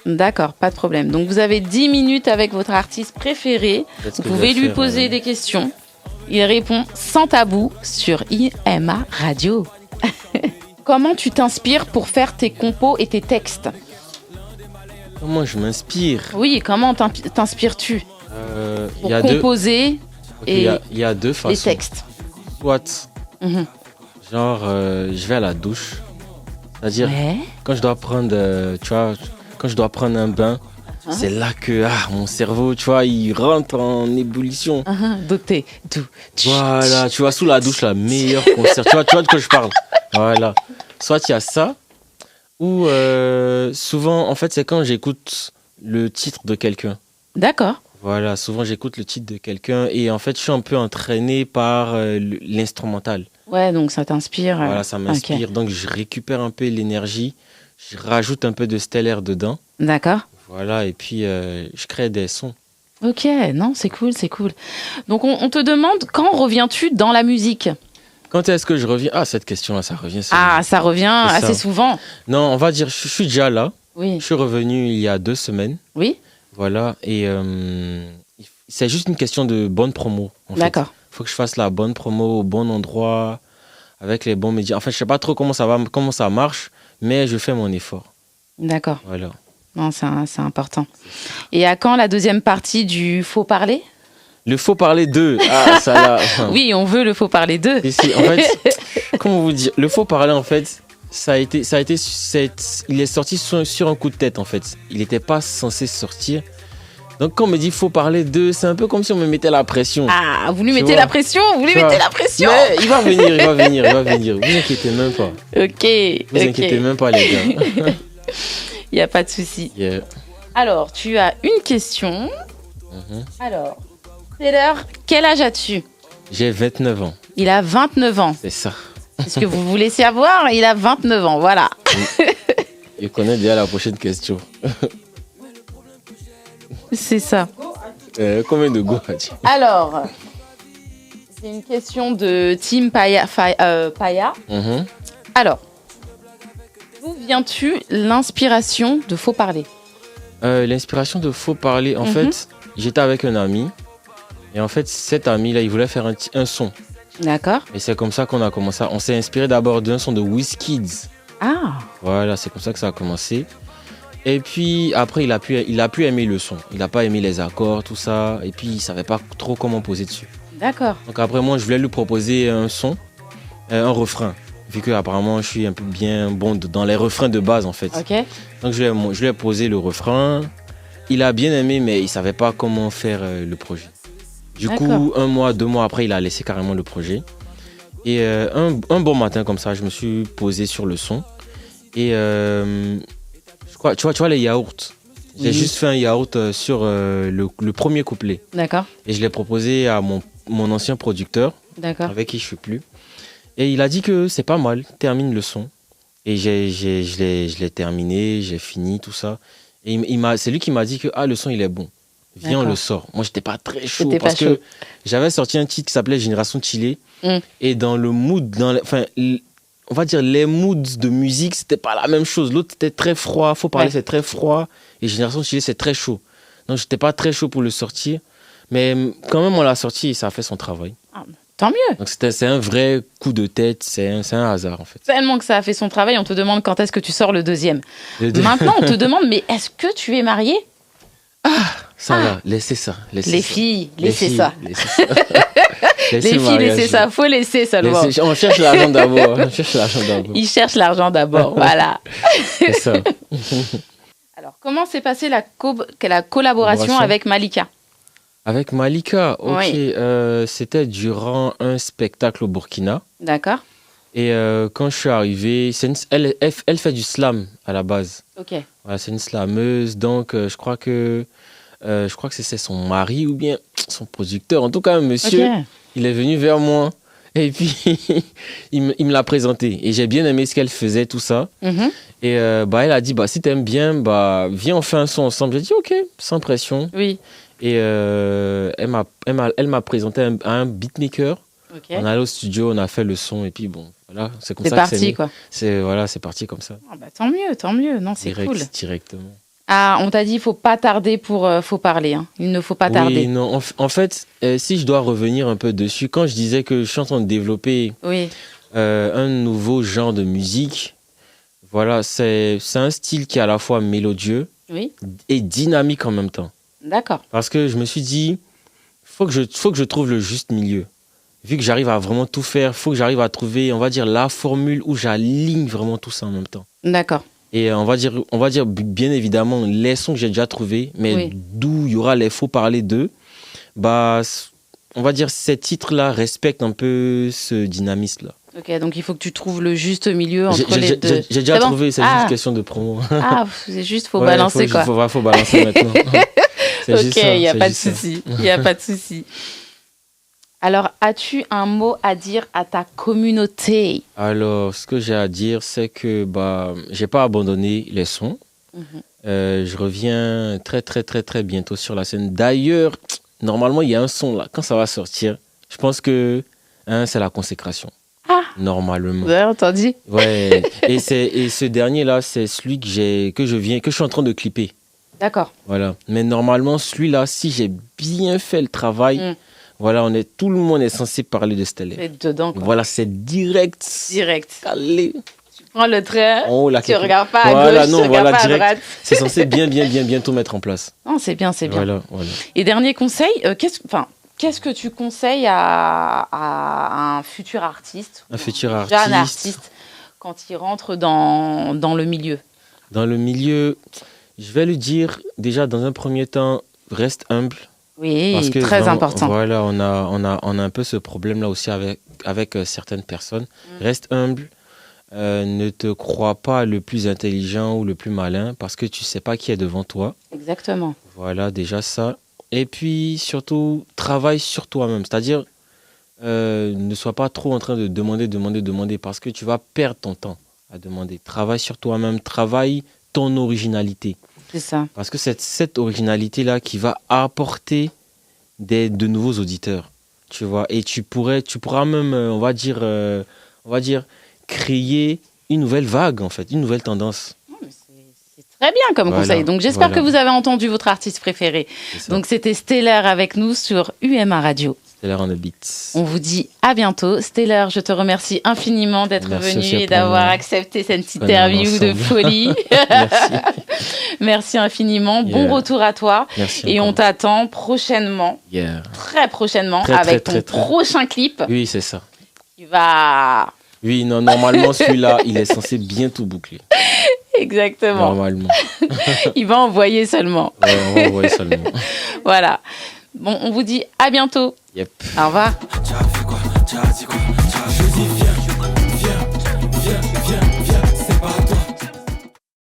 D'accord, pas de problème. Donc vous avez 10 minutes avec votre artiste préféré. Vous pouvez lui poser des questions. Il répond sans tabou sur IMA Radio. Comment tu t'inspires pour faire tes compos et tes textes? Comment je m'inspire? Oui, comment t'inspires-tu pour y a composer et il y a deux façons. les textes? Soit, genre, je vais à la douche. C'est-à-dire, quand je dois prendre, quand je dois prendre un bain, c'est là que mon cerveau, tu vois, il rentre en ébullition. Voilà, tu vois, sous la douche, la meilleure concert. Tu vois de quoi je parle. Voilà. Soit il y a ça, ou souvent, en fait, c'est quand j'écoute le titre de quelqu'un. D'accord. Voilà, souvent j'écoute le titre de quelqu'un et en fait, je suis un peu entraîné par l'instrumental. Ouais, donc ça t'inspire. Voilà, ça m'inspire. Okay. Donc, je récupère un peu l'énergie, je rajoute un peu de stellaire dedans. D'accord. Voilà, et puis je crée des sons. Ok, non, c'est cool, c'est cool. Donc, on te demande, quand reviens-tu dans la musique? Quand est-ce que je reviens? Ah, cette question-là, ça revient. Ça revient assez souvent. Non, on va dire, je suis déjà là. Oui. Je suis revenu il y a 2 semaines. Oui. Voilà, et c'est juste une question de bonne promo. D'accord. Il faut que je fasse la bonne promo au bon endroit, avec les bons médias. Enfin, je ne sais pas trop comment ça marche, mais je fais mon effort. D'accord. Voilà. Non, c'est important. Et à quand la deuxième partie du Faut Parler? Le Faut Parler 2. Ah, ça là. Oui, on veut le Faut Parler 2. En fait, comment vous dire? Le Faut Parler, en fait, il est sorti sur un coup de tête, en fait. Il n'était pas censé sortir. Donc, quand on me dit Faut Parler 2, c'est un peu comme si on me mettait la pression. Ah, vous lui mettez la pression? Vous lui mettez la pression? Mais il va venir. Vous inquiétez même pas. Ok. Vous inquiétez même pas, les gars. Il n'y a pas de souci. Yeah. Alors, tu as une question. Alors, Taylor, quel âge as-tu? J'ai 29 ans. Il a 29 ans. C'est ça. C'est ce que vous voulez savoir. Il a 29 ans, voilà. Il connaît déjà la prochaine question. C'est ça. Combien de go as-tu? Alors, c'est une question de Team Paya. Alors, d'où viens-tu l'inspiration de Faut Parler? L'inspiration de Faut Parler, en fait, j'étais avec un ami. Et en fait, cet ami-là, il voulait faire un son. D'accord. Et c'est comme ça qu'on a commencé. On s'est inspiré d'abord d'un son de Wizkids. Ah. Voilà, c'est comme ça que ça a commencé. Et puis après, il a pu aimer le son. Il n'a pas aimé les accords, tout ça. Et puis, il ne savait pas trop comment poser dessus. D'accord. Donc après, moi, je voulais lui proposer un son, un refrain. Vu que apparemment, je suis un peu bien bon dans les refrains de base, en fait. Ok. Donc, je lui ai posé le refrain. Il a bien aimé, mais il ne savait pas comment faire le projet. Du coup, 1 mois, 2 mois après, il a laissé carrément le projet. Et un bon matin, comme ça, je me suis posé sur le son. Et tu vois les yaourts. J'ai juste fait un yaourt sur le premier couplet. D'accord. Et je l'ai proposé à mon ancien producteur, avec qui je ne suis plus. Et il a dit que c'est pas mal, termine le son. Et je l'ai terminé, j'ai fini, tout ça. Et c'est lui qui m'a dit que le son, il est bon. Viens, on le sort. Moi, j'étais pas très chaud parce que j'avais sorti un titre qui s'appelait Génération Chillé. Et dans le mood, on va dire les moods de musique, c'était pas la même chose. L'autre était très froid, Faut Parler, c'est très froid. Et Génération Chillé, c'est très chaud. Donc, j'étais pas très chaud pour le sortir. Mais quand même, on l'a sorti et ça a fait son travail. Tant mieux. Donc, c'est un vrai coup de tête. C'est un hasard, en fait. Tellement que ça a fait son travail, on te demande quand est-ce que tu sors le deuxième. Maintenant, on te demande, mais est-ce que tu es marié? Ça va, laissez ça. Les filles, laissez ça. Les filles, laissez ça. Faut laisser seulement. On cherche l'argent d'abord. Ils cherchent l'argent d'abord, voilà. C'est ça. Alors, comment s'est passée la collaboration avec Malika? Avec Malika, ok. Oui. C'était durant un spectacle au Burkina. D'accord. Et quand je suis arrivé, elle fait du slam à la base. Ok. Voilà, c'est une slameuse, donc je crois que c'est son mari ou bien son producteur. En tout cas, un monsieur, il est venu vers moi et puis il me l'a présenté. Et j'ai bien aimé ce qu'elle faisait, tout ça. Et elle a dit, si t'aimes bien, viens, on fait un son ensemble. J'ai dit, ok, sans pression. Oui. Et elle m'a présenté à un beatmaker. Okay. On est allé au studio, on a fait le son et puis bon, voilà, c'est comme ça parti, que quoi. C'est parti comme ça. Tant mieux, non, c'est cool. Directement. Ah, on t'a dit, il ne faut pas tarder faut parler. Hein. Il ne faut pas tarder. Oui, non. En fait, si je dois revenir un peu dessus, quand je disais que je suis en train de développer un nouveau genre de musique, voilà, c'est un style qui est à la fois mélodieux et dynamique en même temps. D'accord. Parce que je me suis dit, faut que je trouve le juste milieu. Vu que j'arrive à vraiment tout faire, il faut que j'arrive à trouver, on va dire, la formule où j'aligne vraiment tout ça en même temps. D'accord. Et on va dire bien évidemment les sons que j'ai déjà trouvés, mais d'où il y aura les faux parler d'eux, bah, on va dire ces titres-là respectent un peu ce dynamisme-là. Ok, donc il faut que tu trouves le juste milieu entre les deux. J'ai déjà trouvé, c'est juste question de promo. Ah, c'est juste, faut balancer quoi. Faut balancer maintenant. Ok, il n'y a pas de souci. Il n'y a pas de souci. Alors, as-tu un mot à dire à ta communauté? Alors, ce que j'ai à dire, c'est que j'ai pas abandonné les sons. Je reviens très, très, très, très bientôt sur la scène. D'ailleurs, normalement, il y a un son là. Quand ça va sortir, je pense que c'est la consécration. Ah, normalement. Vous avez entendu? Ouais. et ce dernier-là, c'est celui que je suis en train de clipper. D'accord. Voilà. Mais normalement, celui-là, si j'ai bien fait le travail... Voilà, tout le monde est censé parler de Stellaire. C'est dedans, quoi. Voilà, c'est direct. Calé. Tu prends le train, tu regardes pas à gauche, tu regardes pas à droite. C'est censé bien tout mettre en place. Non, c'est bien. Voilà. Et dernier conseil, qu'est-ce que tu conseilles à un futur artiste, jeune artiste, quand il rentre dans le milieu? Dans le milieu, je vais lui dire, déjà, dans un premier temps, reste humble. Oui, parce que très important. Voilà, on a un peu ce problème-là aussi avec certaines personnes. Reste humble, ne te crois pas le plus intelligent ou le plus malin parce que tu ne sais pas qui est devant toi. Exactement. Voilà, déjà ça. Et puis, surtout, travaille sur toi-même. C'est-à-dire, ne sois pas trop en train de demander parce que tu vas perdre ton temps à demander. Travaille sur toi-même, travaille ton originalité. C'est ça. Parce que c'est cette originalité-là qui va apporter de nouveaux auditeurs, tu vois. Et tu pourras même, on va dire, créer une nouvelle vague, en fait, une nouvelle tendance. C'est très bien comme conseil. Donc, j'espère que vous avez entendu votre artiste préféré. Donc, c'était Stellaire avec nous sur UMA Radio. Stellaire on the beats. On vous dit à bientôt. Stellaire, je te remercie infiniment d'être venu et d'avoir accepté cette interview de folie. Merci. Merci infiniment. Bon retour à toi. Merci et on t'attend prochainement, très prochainement, avec ton prochain clip. Oui, c'est ça. Il va... Oui, non, normalement, celui-là, il est censé bien tout boucler. Exactement. Normalement. Il va envoyer seulement. Ouais, on va envoyer seulement. Voilà. Bon, on vous dit à bientôt. Yep. Au revoir.